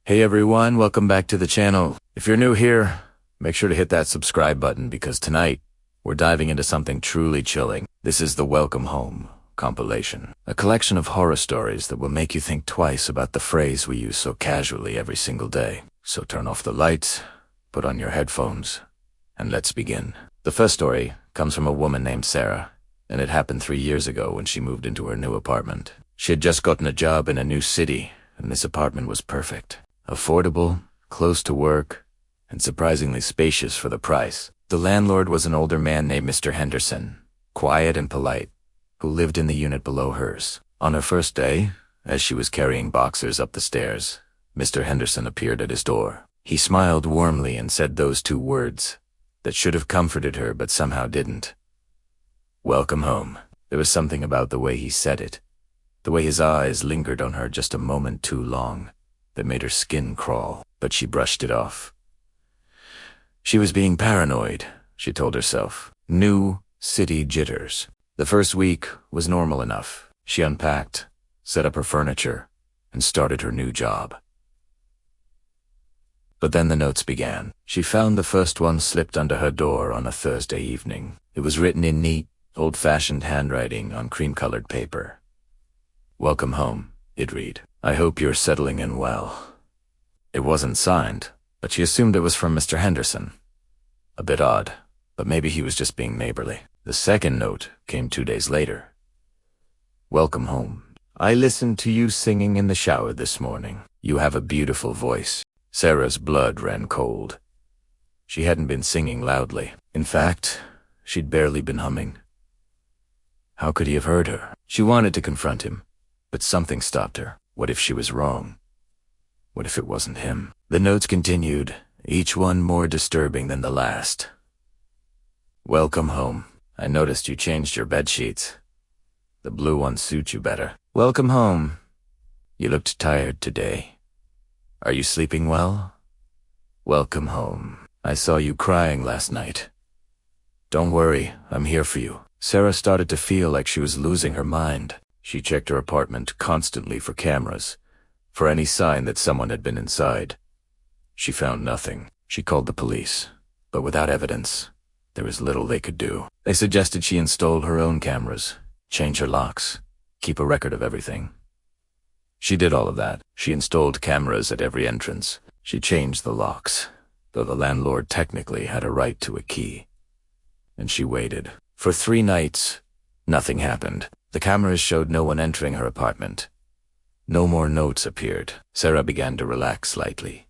Hey everyone, welcome back to the channel. If you're new here, make sure to hit that subscribe button because tonight we're diving into something truly chilling. This is the Welcome Home Compilation, a collection of horror stories that will make you think twice about the phrase we use so casually every single day. So turn off the lights, put on your headphones, and let's begin. The first story comes from a woman named Sarah, and it happened 3 years ago when she moved into her new apartment. She had just gotten a job in a new city, and this apartment was perfect. Affordable, close to work, and surprisingly spacious for the price. The landlord was an older man named Mr. Henderson, quiet and polite, who lived in the unit below hers. On her first day, as she was carrying boxers up the stairs, Mr. Henderson appeared at his door. He smiled warmly and said those two words that should have comforted her but somehow didn't. Welcome home. There was something about the way he said it, the way his eyes lingered on her just a moment too long, that made her skin crawl, but she brushed it off. She was being paranoid, she told herself. New city jitters. The first week was normal enough. She unpacked, set up her furniture, and started her new job. But then the notes began. She found the first one slipped under her door on a Thursday evening. It was written in neat, old-fashioned handwriting on cream-colored paper. Welcome home, it read. I hope you're settling in well. It wasn't signed, but she assumed it was from Mr. Henderson. A bit odd, but maybe he was just being neighborly. The second note came 2 days later. Welcome home. I listened to you singing in the shower this morning. You have a beautiful voice. Sarah's blood ran cold. She hadn't been singing loudly. In fact, she'd barely been humming. How could he have heard her? She wanted to confront him, but something stopped her. What if she was wrong? What if it wasn't him? The notes continued, each one more disturbing than the last. Welcome home. I noticed you changed your bed sheets. The blue ones suit you better. Welcome home. You looked tired today. Are you sleeping well? Welcome home. I saw you crying last night. Don't worry, I'm here for you. Sarah started to feel like she was losing her mind. She checked her apartment constantly for cameras, for any sign that someone had been inside. She found nothing. She called the police, but without evidence, there was little they could do. They suggested she install her own cameras, change her locks, keep a record of everything. She did all of that. She installed cameras at every entrance. She changed the locks, though the landlord technically had a right to a key. And she waited. For 3 nights, nothing happened. The cameras showed no one entering her apartment. No more notes appeared. Sarah began to relax slightly.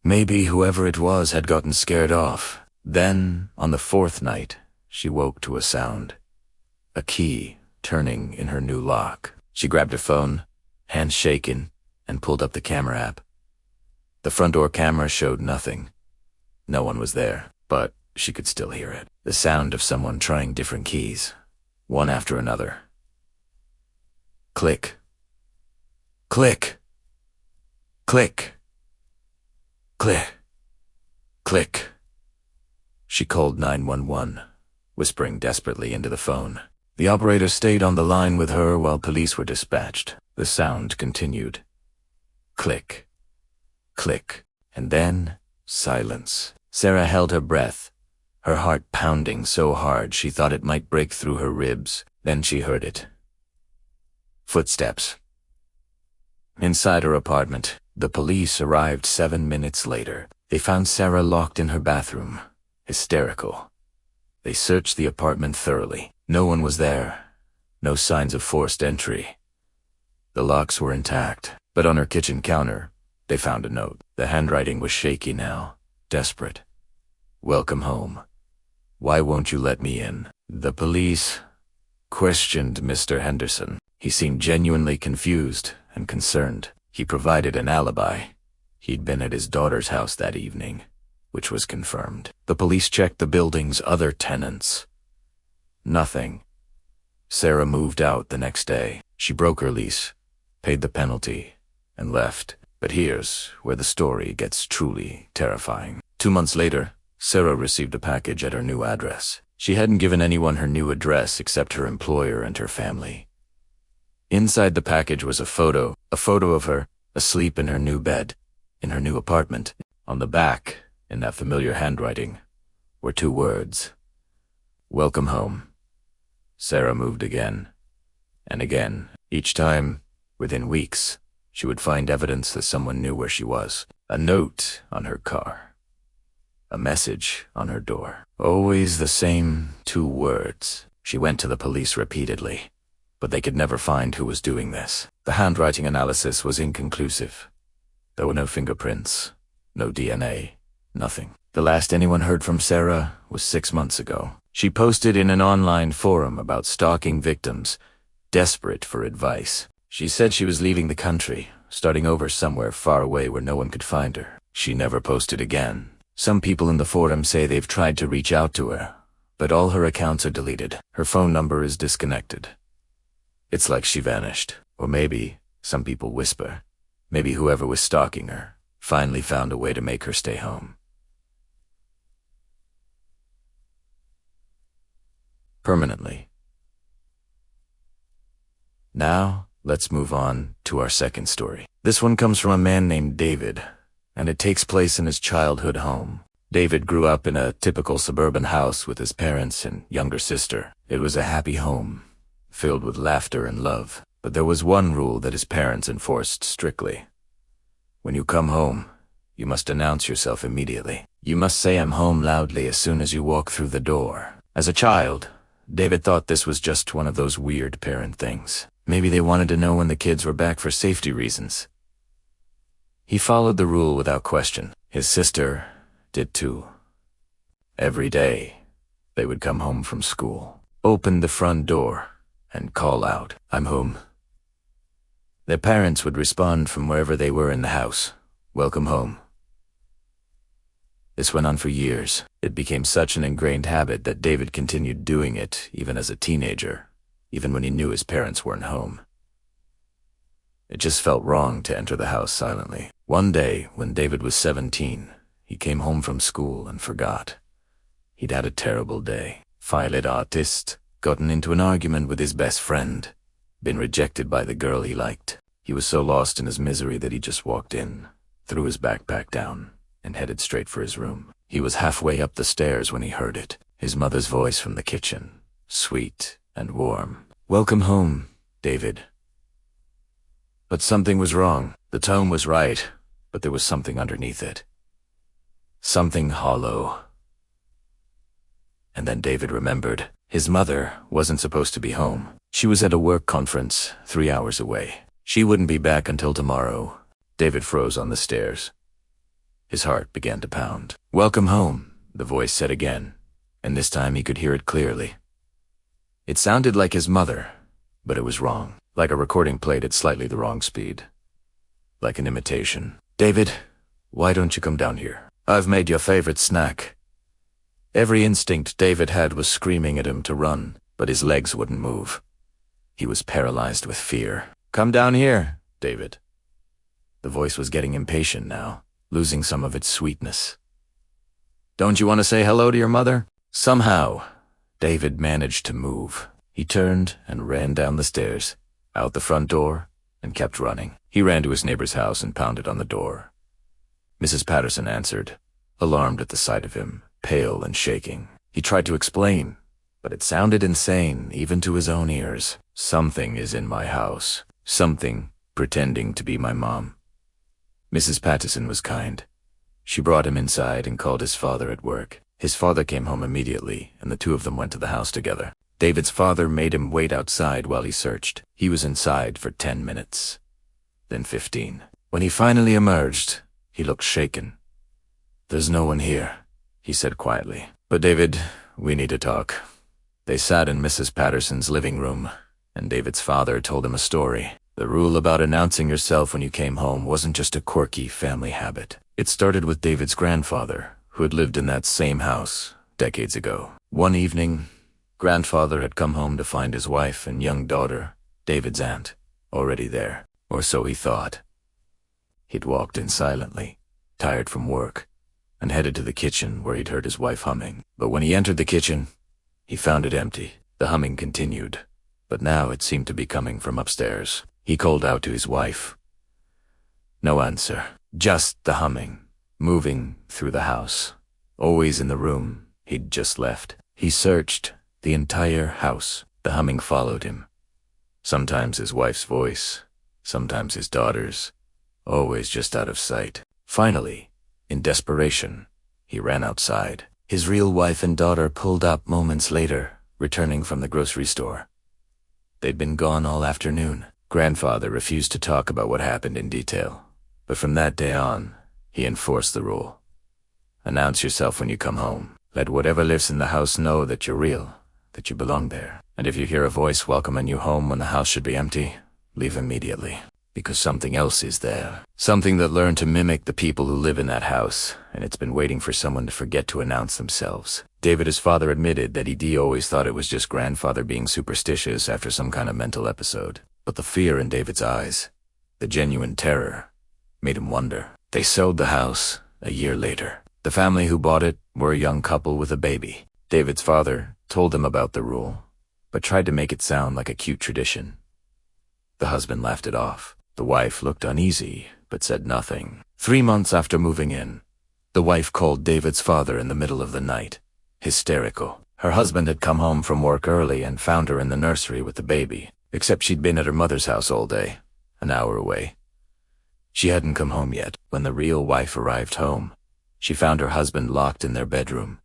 Maybe whoever it was had gotten scared off. Then, on the 4th night, she woke to a sound. A key turning in her new lock. She grabbed her phone, hands shaking, and pulled up the camera app. The front door camera showed nothing. No one was there, but she could still hear it. The sound of someone trying different keys, one after another. Click. Click. Click. Click. Click. She called 911, whispering desperately into the phone. The operator stayed on the line with her while police were dispatched. The sound continued. Click. Click. And then, silence. Sarah held her breath, her heart pounding so hard she thought it might break through her ribs. Then she heard it. Footsteps. Inside her apartment, the police arrived 7 minutes later. They found Sarah locked in her bathroom, hysterical. They searched the apartment thoroughly. No one was there. No signs of forced entry. The locks were intact, but on her kitchen counter, they found a note. The handwriting was shaky now, desperate. Welcome home. Why won't you let me in? The police questioned Mr. Henderson. He seemed genuinely confused and concerned. He provided an alibi. He'd been at his daughter's house that evening, which was confirmed. The police checked the building's other tenants. Nothing. Sarah moved out the next day. She broke her lease, paid the penalty, and left. But here's where the story gets truly terrifying. 2 months later, Sarah received a package at her new address. She hadn't given anyone her new address except her employer and her family. Inside the package was a photo of her, asleep in her new bed. in her new apartment. On the back, in that familiar handwriting, were 2 words. Welcome home. Sarah moved again, and again. Each time, within weeks, she would find evidence that someone knew where she was. A note on her car. A message on her door. Always the same 2 words. She went to the police repeatedly, but they could never find who was doing this. The handwriting analysis was inconclusive. There were no fingerprints, no DNA, nothing. The last anyone heard from Sarah was 6 months ago. She posted in an online forum about stalking victims, desperate for advice. She said she was leaving the country, starting over somewhere far away where no one could find her. She never posted again. Some people in the forum say they've tried to reach out to her, but all her accounts are deleted. Her phone number is disconnected. It's like she vanished. Or maybe, some people whisper, maybe whoever was stalking her finally found a way to make her stay home. Permanently. Now, let's move on to our second story. This one comes from a man named David, and it takes place in his childhood home. David grew up in a typical suburban house with his parents and younger sister. It was a happy home, filled with laughter and love. But there was one rule that his parents enforced strictly. When you come home, you must announce yourself immediately. You must say "I'm home" loudly as soon as you walk through the door. As a child, David thought this was just one of those weird parent things. Maybe they wanted to know when the kids were back for safety reasons. He followed the rule without question. His sister did too. Every day, they would come home from school, open the front door, and call out, "I'm home." Their parents would respond from wherever they were in the house, "Welcome home." This went on for years. It became such an ingrained habit that David continued doing it even as a teenager, even when he knew his parents weren't home. It just felt wrong to enter the house silently. One day, when David was 17, he came home from school and forgot. He'd had a terrible day. Failed artist, gotten into an argument with his best friend, been rejected by the girl he liked. He was so lost in his misery that he just walked in, threw his backpack down, and headed straight for his room. He was halfway up the stairs when he heard it, his mother's voice from the kitchen, sweet and warm. "Welcome home, David." But something was wrong. The tone was right, but there was something underneath it. Something hollow. And then David remembered. His mother wasn't supposed to be home. She was at a work conference 3 hours away. She wouldn't be back until tomorrow. David froze on the stairs. His heart began to pound. "Welcome home," the voice said again, and this time he could hear it clearly. It sounded like his mother, but it was wrong. Like a recording played at slightly the wrong speed. Like an imitation. "David, why don't you come down here? I've made your favorite snack." Every instinct David had was screaming at him to run, but his legs wouldn't move. He was paralyzed with fear. "Come down here, David." The voice was getting impatient now, losing some of its sweetness. "Don't you want to say hello to your mother?" Somehow, David managed to move. He turned and ran down the stairs, out the front door, and kept running. He ran to his neighbor's house and pounded on the door. Mrs. Patterson answered, alarmed at the sight of him, pale and shaking. He tried to explain, but it sounded insane even to his own ears. "Something is in my house. Something pretending to be my mom." Mrs. Patterson was kind. She brought him inside and called his father at work. His father came home immediately, and the two of them went to the house together. David's father made him wait outside while he searched. He was inside for 10 minutes, then 15. When he finally emerged, he looked shaken. "There's no one here," he said quietly. "But David, we need to talk." They sat in Mrs. Patterson's living room, and David's father told him a story. The rule about announcing yourself when you came home wasn't just a quirky family habit. It started with David's grandfather, who had lived in that same house decades ago. One evening, grandfather had come home to find his wife and young daughter, David's aunt, already there, or so he thought. He'd walked in silently, tired from work, and headed to the kitchen where he'd heard his wife humming. But when he entered the kitchen, he found it empty. The humming continued, but now it seemed to be coming from upstairs. He called out to his wife. No answer. Just the humming, moving through the house, always in the room he'd just left. He searched the entire house. The humming followed him. Sometimes his wife's voice, sometimes his daughter's, always just out of sight. Finally, in desperation, he ran outside. His real wife and daughter pulled up moments later, returning from the grocery store. They'd been gone all afternoon. Grandfather refused to talk about what happened in detail, but from that day on, he enforced the rule. Announce yourself when you come home. Let whatever lives in the house know that you're real, that you belong there. And if you hear a voice welcoming you home when the house should be empty, leave immediately. Because something else is there. Something that learned to mimic the people who live in that house, and it's been waiting for someone to forget to announce themselves. David, his father, admitted that he'd always thought it was just grandfather being superstitious after some kind of mental episode. But the fear in David's eyes, the genuine terror, made him wonder. They sold the house a year later. The family who bought it were a young couple with a baby. David's father told them about the rule, but tried to make it sound like a cute tradition. The husband laughed it off. The wife looked uneasy, but said nothing. 3 months after moving in, the wife called David's father in the middle of the night, hysterical. Her husband had come home from work early and found her in the nursery with the baby, except she'd been at her mother's house all day, an hour away. She hadn't come home yet. When the real wife arrived home, she found her husband locked in their bedroom,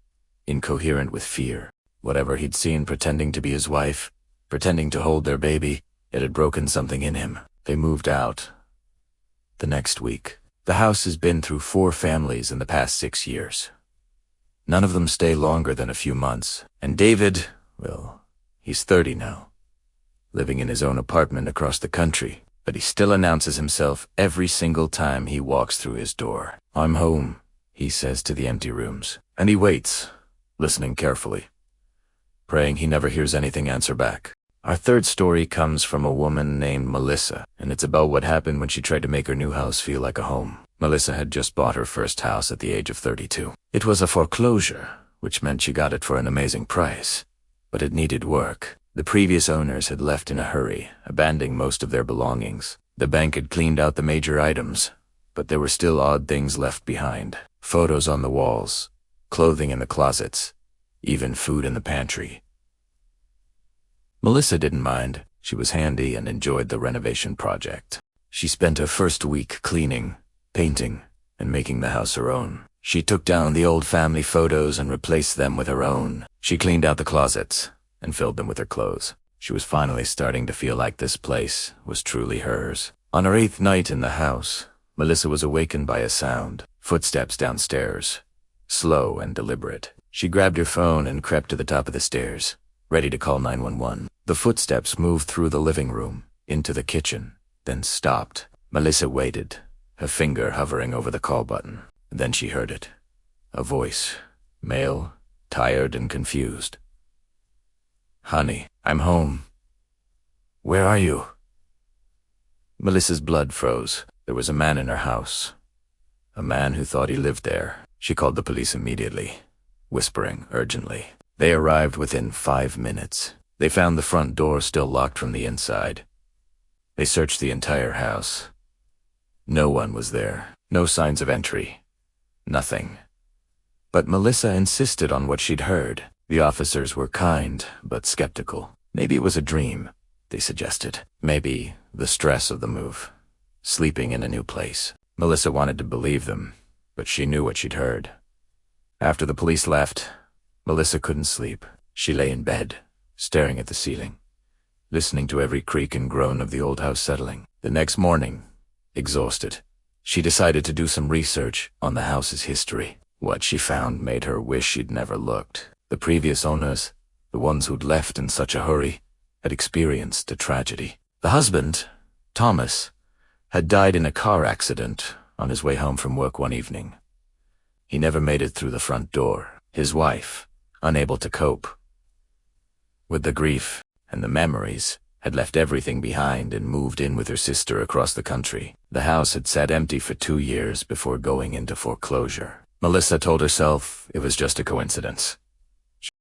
incoherent with fear. Whatever he'd seen pretending to be his wife, pretending to hold their baby, it had broken something in him. They moved out the next week. The house has been through 4 families in the past 6 years. None of them stay longer than a few months. And David, well, he's 30 now, living in his own apartment across the country, but he still announces himself every single time he walks through his door. I'm home, he says to the empty rooms. And he waits, listening carefully, praying he never hears anything answer back. Our third story comes from a woman named Melissa, and it's about what happened when she tried to make her new house feel like a home. Melissa had just bought her first house at the age of 32. It was a foreclosure, which meant she got it for an amazing price, but it needed work. The previous owners had left in a hurry, abandoning most of their belongings. The bank had cleaned out the major items, but there were still odd things left behind. Photos on the walls, clothing in the closets, even food in the pantry. Melissa didn't mind. She was handy and enjoyed the renovation project. She spent her first week cleaning, painting, and making the house her own. She took down the old family photos and replaced them with her own. She cleaned out the closets and filled them with her clothes. She was finally starting to feel like this place was truly hers. On her 8th night in the house, Melissa was awakened by a sound. Footsteps downstairs, slow and deliberate. She grabbed her phone and crept to the top of the stairs, ready to call 911. The footsteps moved through the living room, into the kitchen, then stopped. Melissa waited, her finger hovering over the call button. Then she heard it. A voice, male, tired and confused. Honey, I'm home. Where are you? Melissa's blood froze. There was a man in her house. A man who thought he lived there. She called the police immediately, whispering urgently. They arrived within 5 minutes. They found the front door still locked from the inside. They searched the entire house. No one was there. No signs of entry. Nothing. But Melissa insisted on what she'd heard. The officers were kind, but skeptical. Maybe it was a dream, they suggested. Maybe the stress of the move. Sleeping in a new place. Melissa wanted to believe them, but she knew what she'd heard. After the police left, Melissa couldn't sleep. She lay in bed, staring at the ceiling, listening to every creak and groan of the old house settling. The next morning, exhausted, she decided to do some research on the house's history. What she found made her wish she'd never looked. The previous owners, the ones who'd left in such a hurry, had experienced a tragedy. The husband, Thomas, had died in a car accident on his way home from work one evening. He never made it through the front door. His wife, unable to cope with the grief and the memories, had left everything behind and moved in with her sister across the country. The house had sat empty for 2 years before going into foreclosure. Melissa told herself it was just a coincidence.